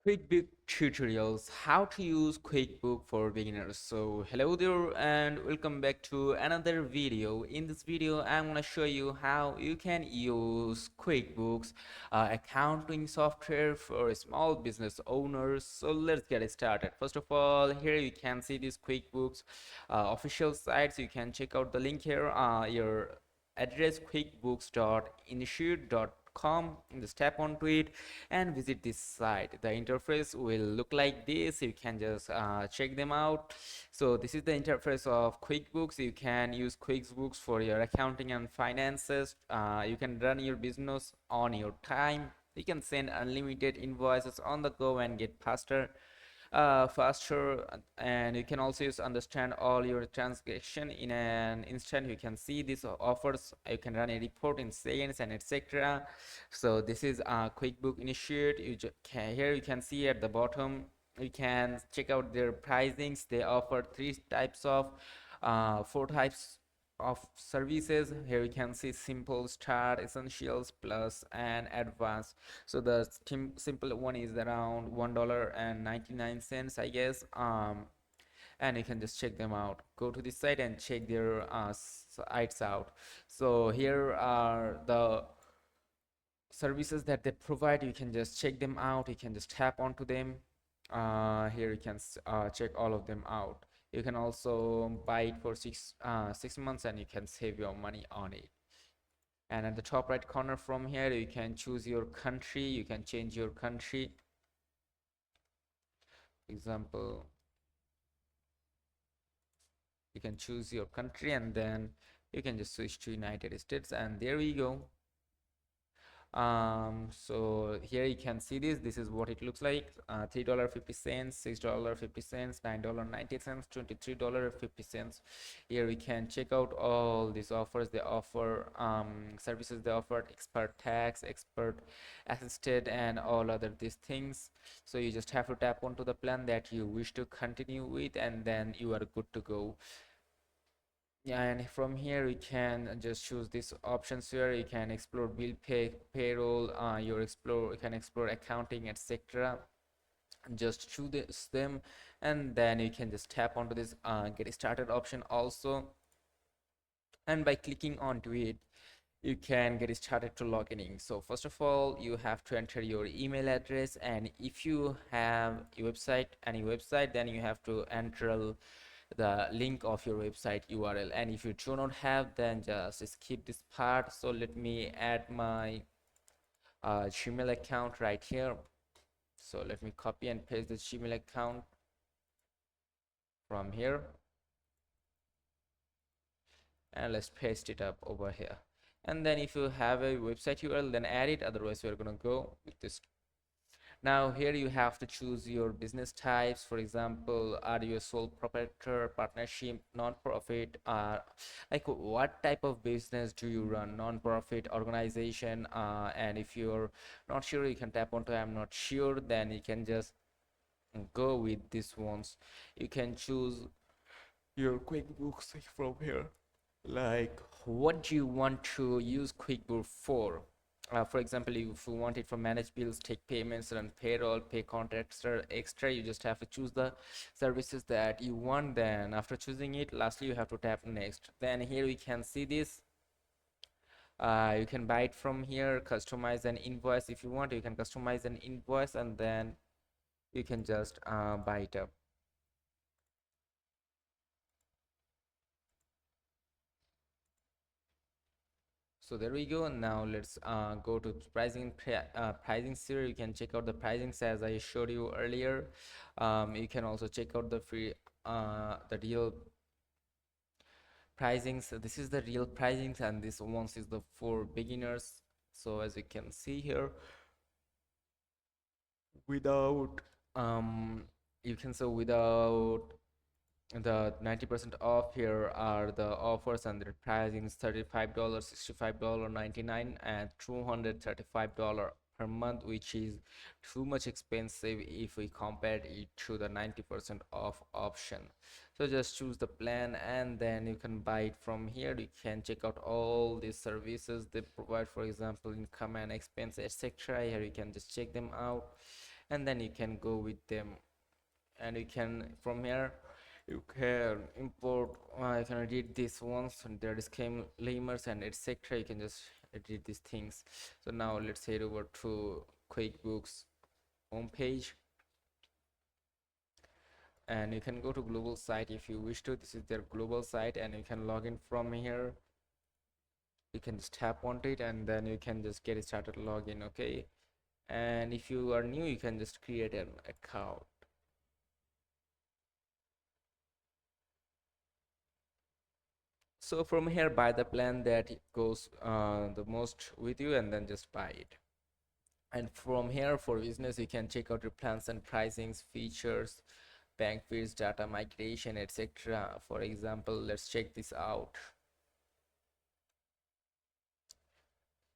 QuickBook tutorials, how to use QuickBook for beginners. So hello there and welcome back to another video. In this video I'm going to show you how you can use QuickBooks accounting software for small business owners. So let's get started. First of all, here you can see this QuickBooks official site. So you can check out the link here. Your address quickbooks.initiate.com. Just tap onto it and visit this site. The interface will look like this. You can just check them out. So this is the interface of QuickBooks. You can use QuickBooks for your accounting and finances. You can run your business on your time. You can send unlimited invoices on the go and get faster, and you can also understand all your transaction in an instant. You can see these offers, you can run a report in seconds and etc. So this is QuickBook Initiate. Here you can see at the bottom, you can check out their pricings. They offer four types of services. Here you can see simple, start, essentials, plus, and advanced. So the simple one is around $1.99, I guess. And you can just check them out. Go to this site and check their sites out. So here are the services that they provide. You can just check them out. You can just tap onto them. Here you can check all of them out. You can also buy it for 6 months and you can save your money on it. And at the top right corner from here, you can choose your country. You can change your country. Example, you can choose your country and then you can just switch to United States, and there we go. So here you can see this is what it looks like. $3.50, $6.50, $9.90, $23.50. Here we can check out all these offers. They offer services. They offer expert tax, expert assisted, and all other these things. So you just have to tap onto the plan that you wish to continue with, and then you are good to go. Yeah, and from here we can just choose these options here. You can explore bill pay, payroll, you can explore accounting, etc. Just choose them, and then you can just tap onto this get started option also. And by clicking onto it, you can get started to logging in. So first of all, you have to enter your email address, and if you have any website, then you have to enter the link of your website URL. And if you do not have, then just skip this part. So let me add my Gmail account right here. So let me copy and paste the Gmail account from here, and let's paste it up over here. And then if you have a website URL, then add it. Otherwise we're gonna go with this. Now here you have to choose your business types. For example, are you a sole proprietor, partnership, non-profit? Like what type of business do you run? Non-profit, organization? And if you're not sure, you can tap onto I'm not sure. Then you can just go with these ones. You can choose your QuickBooks from here. Like what do you want to use QuickBooks for? For example, if you want it for manage bills, take payments, run payroll, pay contracts extra, you just have to choose the services that you want. Then after choosing it, lastly you have to tap next. Then here we can see this. You can buy it from here. Customize an invoice. If you want, you can customize an invoice, and then you can just buy it up. So there we go. Now let's go to pricing here. You can check out the pricings as I showed you earlier. You can also check out the the real pricings. So this is the real pricings, and this one is the for beginners. So as you can see here, without you can say without the 90% off, here are the offers, and the pricing is $35, $65, 99, and $235 per month, which is too much expensive if we compare it to the 90% off option. So just choose the plan, and then you can buy it from here. You can check out all these services they provide, for example income and expense, etc. Here you can just check them out. and then you can go with them. And you can, from here, you can import, you can edit this ones, and there is disclaimers and etc. You can just edit these things. So now let's head over to QuickBooks homepage, and you can go to global site if you wish to. This is their global site, and you can log in from here. You can just tap onto it, and then you can just get started login. Okay, and if you are new, you can just create an account. So from here, buy the plan that goes the most with you, and then just buy it. And from here, for business, you can check out your plans and pricings, features, bank fees, data migration, etc. For example, let's check this out.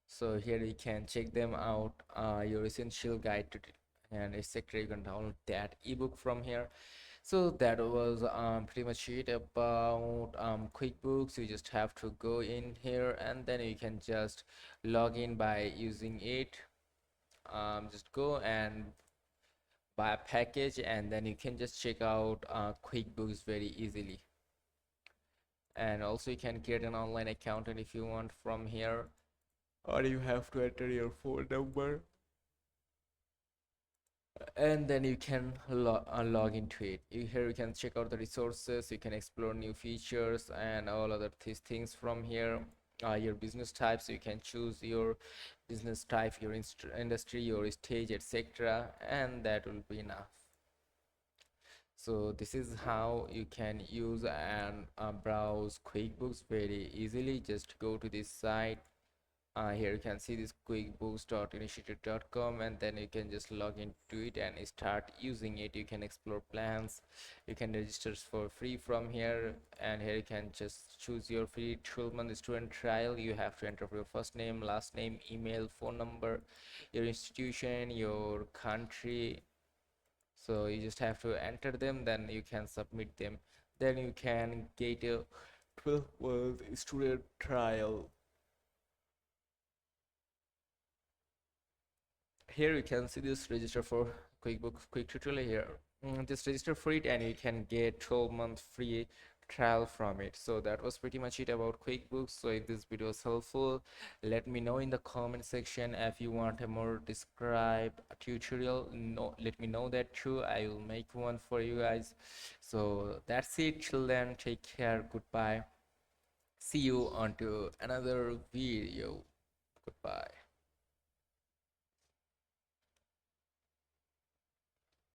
So here you can check them out, your essential guide to and etc. You can download that ebook from here. So that was pretty much it about QuickBooks. You just have to go in here, and then you can just log in by using it. Just go and buy a package, and then you can just check out QuickBooks very easily. And also you can create an online account if you want from here, or you have to enter your phone number, and then you can log into it. Here you can check out the resources, you can explore new features and all other things from here. Your business types, you can choose your business type, your industry, your stage, etc., and that will be enough. So this is how you can use and browse QuickBooks very easily. Just go to this site. Here you can see this quickbooks.initiative.com, and then you can just log into it and start using it. You can explore plans, you can register for free from here, and here you can just choose your free 12-month student trial. You have to enter your first name, last name, email, phone number, your institution, your country. So you just have to enter them, then you can submit them, then you can get a 12-month student trial. Here you can see this register for QuickBooks quick tutorial here. Just register for it, and you can get 12-month free trial from it. So that was pretty much it about QuickBooks. So if this video was helpful, let me know in the comment section. If you want a more described tutorial, no, let me know that too. I will make one for you guys. So that's it. Till then, take care. Goodbye. See you on to another video. Goodbye.